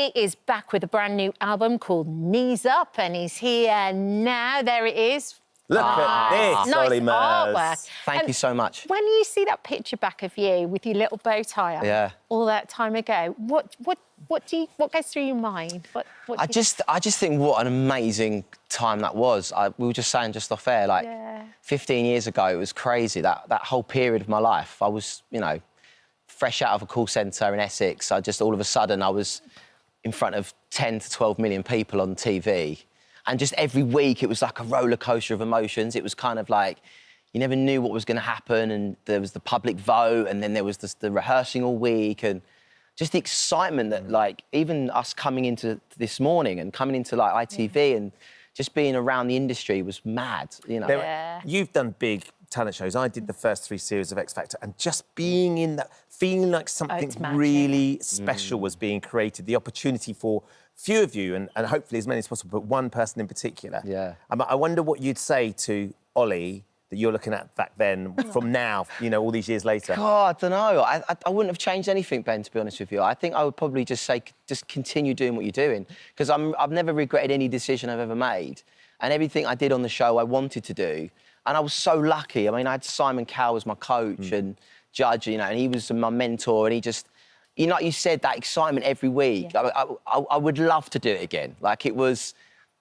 Olly is back with a brand new album called Knees Up, and he's here now. There it is. Look at this, nice Olly Murs. artwork. Thank you so much. When you see that picture back of you with your little bow tie on, all that time ago, what goes through your mind? I just think what an amazing time that was. We were just saying just off air, like 15 years ago, it was crazy. That whole period of my life, I was, you know, fresh out of a call centre in Essex. All of a sudden, I was in front of 10 to 12 million people on TV. And just every week, it was like a roller coaster of emotions. It was kind of like you never knew what was going to happen, and there was the public vote, and then there was the rehearsing all week, and just the excitement that, like, even us coming into this morning and coming into, like, ITV and just being around the industry was mad, you know. You've done big talent shows. I did the first 3 series of X Factor, and just being in that, feeling like something really special was being created, the opportunity for few of you, and hopefully as many as possible, but one person in particular. I wonder what you'd say to Olly that you're looking at back then from now, you know, all these years later. God, I don't know. I wouldn't have changed anything, Ben, to be honest with you. I think I would probably just say, just continue doing what you're doing, because I've never regretted any decision I've ever made, and everything I did on the show I wanted to do, and I was so lucky. I mean, I had Simon Cowell as my coach and judge, you know, and he was my mentor, and he just... You know, like you said, that excitement every week. I would love to do it again. Like, it was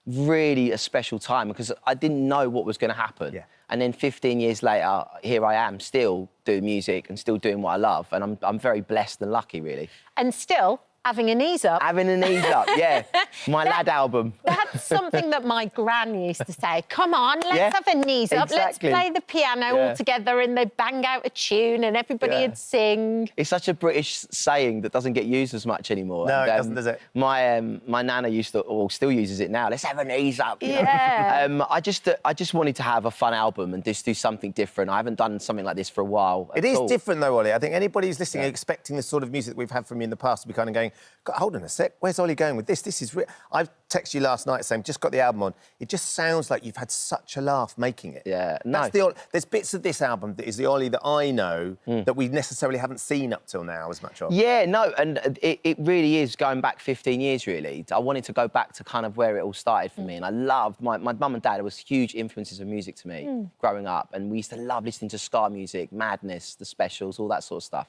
really a special time because I didn't know what was going to happen. And then 15 years later, here I am, still doing music and still doing what I love. And I'm very blessed and lucky, really. And still having a knees up. Having a knees up, yeah. My lad album. That's something that my gran used to say. Come on, let's have a knees up. Let's play the piano all together, and they'd bang out a tune and everybody would sing. It's such a British saying that doesn't get used as much anymore. No, it doesn't, does it? My nana used to, or still uses it now. Let's have a knees up. You know? I just wanted to have a fun album and just do something different. I haven't done something like this for a while. It is different, though, Olly. I think anybody who's listening expecting the sort of music that we've had from you in the past to be kind of going, God, hold on a sec, where's Olly going with this? This is I texted you last night saying, just got the album on. It just sounds like you've had such a laugh making it. There's bits of this album that is the Olly that I know that we necessarily haven't seen up till now as much of. And it really is going back 15 years, really. I wanted to go back to kind of where it all started for me, and I loved... My mum and dad was huge influences of music to me growing up, and we used to love listening to ska music, Madness, The Specials, all that sort of stuff.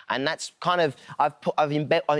And that's kind of... I've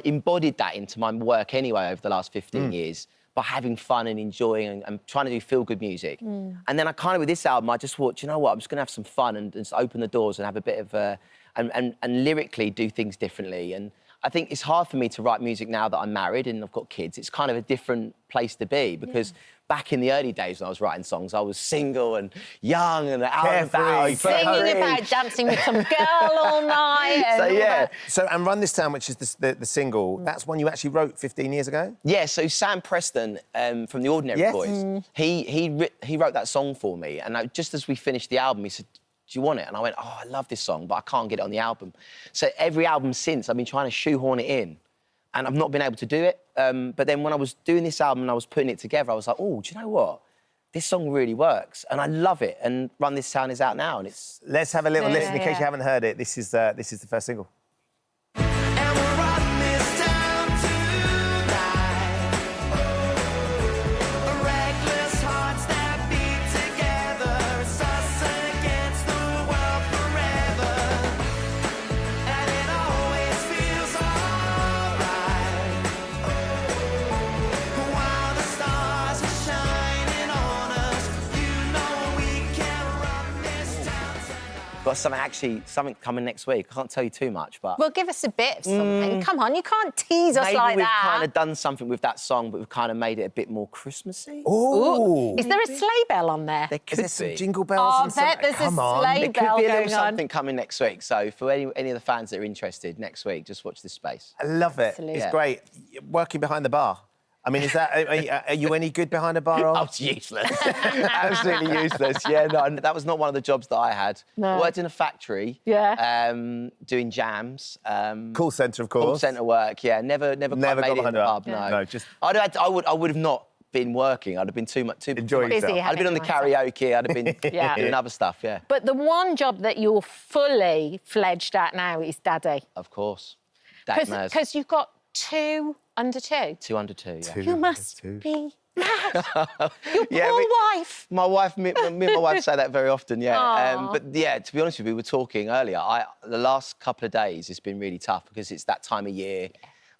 embodied that into my work anyway over the last 15 years by having fun and enjoying and trying to do feel-good music. And then I kind of, with this album, I just thought, you know what, I'm just going to have some fun and just open the doors and have a bit of a... And lyrically do things differently. And I think it's hard for me to write music now that I'm married and I've got kids. It's kind of a different place to be because... Back in the early days when I was writing songs, I was single and young and out and about. Singing about dancing with some girl all night. And And Run This Town, which is the single, that's one you actually wrote 15 years ago? Yeah, so Sam Preston from The Ordinary Boys, he wrote that song for me, and just as we finished the album, he said, do you want it? And I went, oh, I love this song, but I can't get it on the album. So every album since, I've been trying to shoehorn it in. And I've not been able to do it. But then when I was doing this album and I was putting it together, I was like, oh, do you know what? This song really works, and I love it. And Run This Town is out now, and it's... Let's have a little listen in case you haven't heard it. This is the first single. Got something coming next week. I can't tell you too much, but... Well, give us a bit of something. Come on, you can't tease us like that. Maybe we've kind of done something with that song, but we've kind of made it a bit more Christmassy. Ooh! Is there a sleigh bell on there? There could be. Some jingle bells and I bet there's a sleigh bell going on. There could be a little something coming next week. So for any of the fans that are interested, next week, just watch this space. I love it. Absolutely. It's great. Working behind the bar. I mean, are you any good behind a bar? I was useless. Absolutely useless. Yeah, no, that was not one of the jobs that I had. I worked in a factory. Doing jams. Call centre, of course. Call centre work, yeah. Never made it in the pub, no. I would have not been working. I'd have been too enjoying yourself. I'd have been on the karaoke. I'd have been doing other stuff, yeah. But the one job that you're fully fledged at now is Daddy. Of course. Because you've got 2 under 2? 2 under 2, yeah. You must be mad. Your poor wife. My wife, me and my wife say that very often, yeah. But yeah, to be honest with you, we were talking earlier. The last couple of days, it's been really tough because it's that time of year.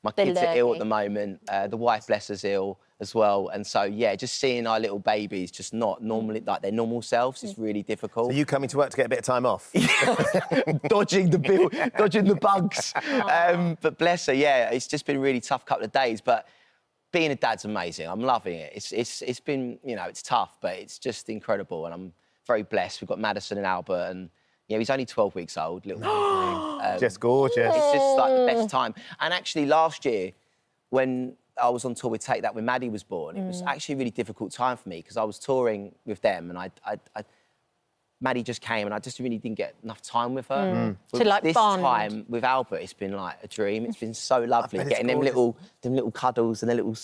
My kids are ill at the moment. The wife, bless her, is ill as well. And so, yeah, just seeing our little babies just not normally, like their normal selves is really difficult. Are you coming to work to get a bit of time off? dodging the bugs. But bless her, yeah, it's just been a really tough couple of days. But being a dad's amazing. I'm loving it. It's been, you know, it's tough, but it's just incredible. And I'm very blessed. We've got Madison and Albert, and yeah, he's only 12 weeks old. Little just gorgeous. It's just like the best time. And actually, last year, when I was on tour with Take That when Maddie was born, it was actually a really difficult time for me because I was touring with them and Maddie just came and I just really didn't get enough time with her. To like this bond. time with Albert, it's been like a dream. It's been so lovely getting them little cuddles and the little.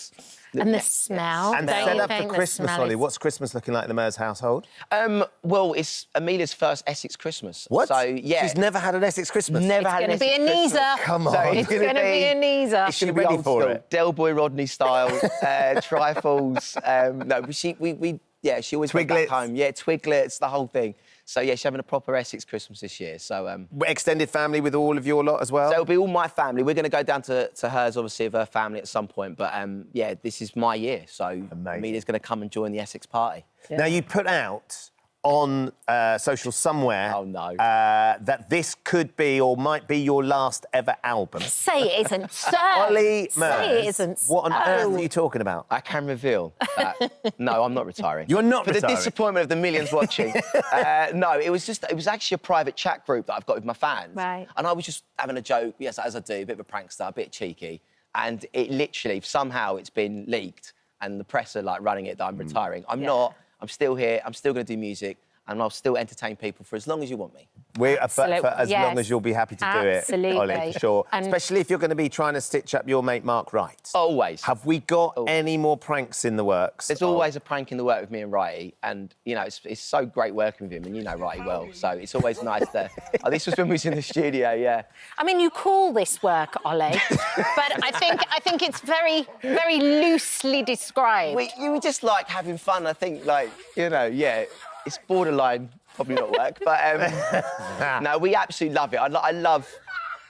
And the smell. And set up for Christmas, Olly. What's Christmas looking like in the Murs household? Well, it's Amelia's first Essex Christmas. What? So yeah, She's never had an Essex Christmas. never had an Essex It's going to be a Nisa. Come on. So It's going to be a Nisa. Is she ready for it? Del Boy Rodney style, trifles. No, but she always went back home. Yeah, Twiglets, the whole thing. So yeah, she's having a proper Essex Christmas this year. So extended family with all of your lot as well? So it'll be all my family. We're going to go down to hers, obviously, of her family at some point. But yeah, this is my year. So Amelia's going to come and join the Essex party. Yeah. Now, you put out on social somewhere that this could be or might be your last ever album. Say it isn't so. Olly Murs. Say it isn't so. What on earth are you talking about? I can reveal that. No, I'm not retiring. You're not retiring? For the disappointment of the millions watching. No, it was actually a private chat group that I've got with my fans. Right. And I was just having a joke, yes, as I do, a bit of a prankster, a bit cheeky. And it literally, somehow it's been leaked and the press are like running it that I'm retiring. I'm not. I'm still here. I'm still going to do music, and I'll still entertain people for as long as you want me. For as long as you'll be happy to do it, Olly, for sure. And especially if you're going to be trying to stitch up your mate Mark Wright. Always. Have we got any more pranks in the works? There's always a prank in the work with me and Wrighty, and you know it's so great working with him, and you know Wrighty well, so it's always nice to. This was when we was in the studio, yeah. I mean, you call this work, Olly, but I think it's very, very loosely described. You were just like having fun. I think, like yeah, it's borderline. Probably not work, but no, we absolutely love it. I love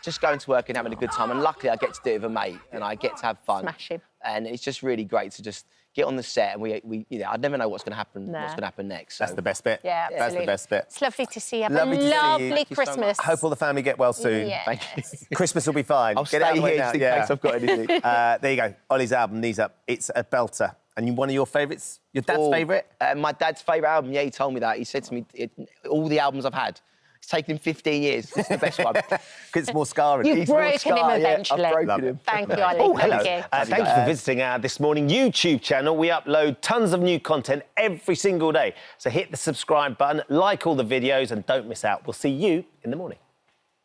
just going to work and having a good time, and luckily I get to do it with a mate, and I get to have fun. Smash him. And it's just really great to just get on the set, and we I never know what's going to happen. What's going to happen next? So. That's the best bit. Yeah, absolutely. That's the best bit. It's lovely to see you. Have a lovely Christmas. So I hope all the family get well soon. Yes. Thank you. Christmas will be fine. I'll stay here just in case I've got anything. There you go. Olly's album, Knees Up. It's a belter. And one of your favourites? Your dad's favourite? My dad's favourite album, yeah, he told me that. He said to me, all the albums I've had, it's taken him 15 years. This is the best one. Because it's more scarring. You've broken him eventually. I've broken him. Thank you, Olly. Oh, hello. Thank you. Thank you for visiting our This Morning YouTube channel. We upload tons of new content every single day. So hit the subscribe button, like all the videos, and don't miss out. We'll see you in the morning.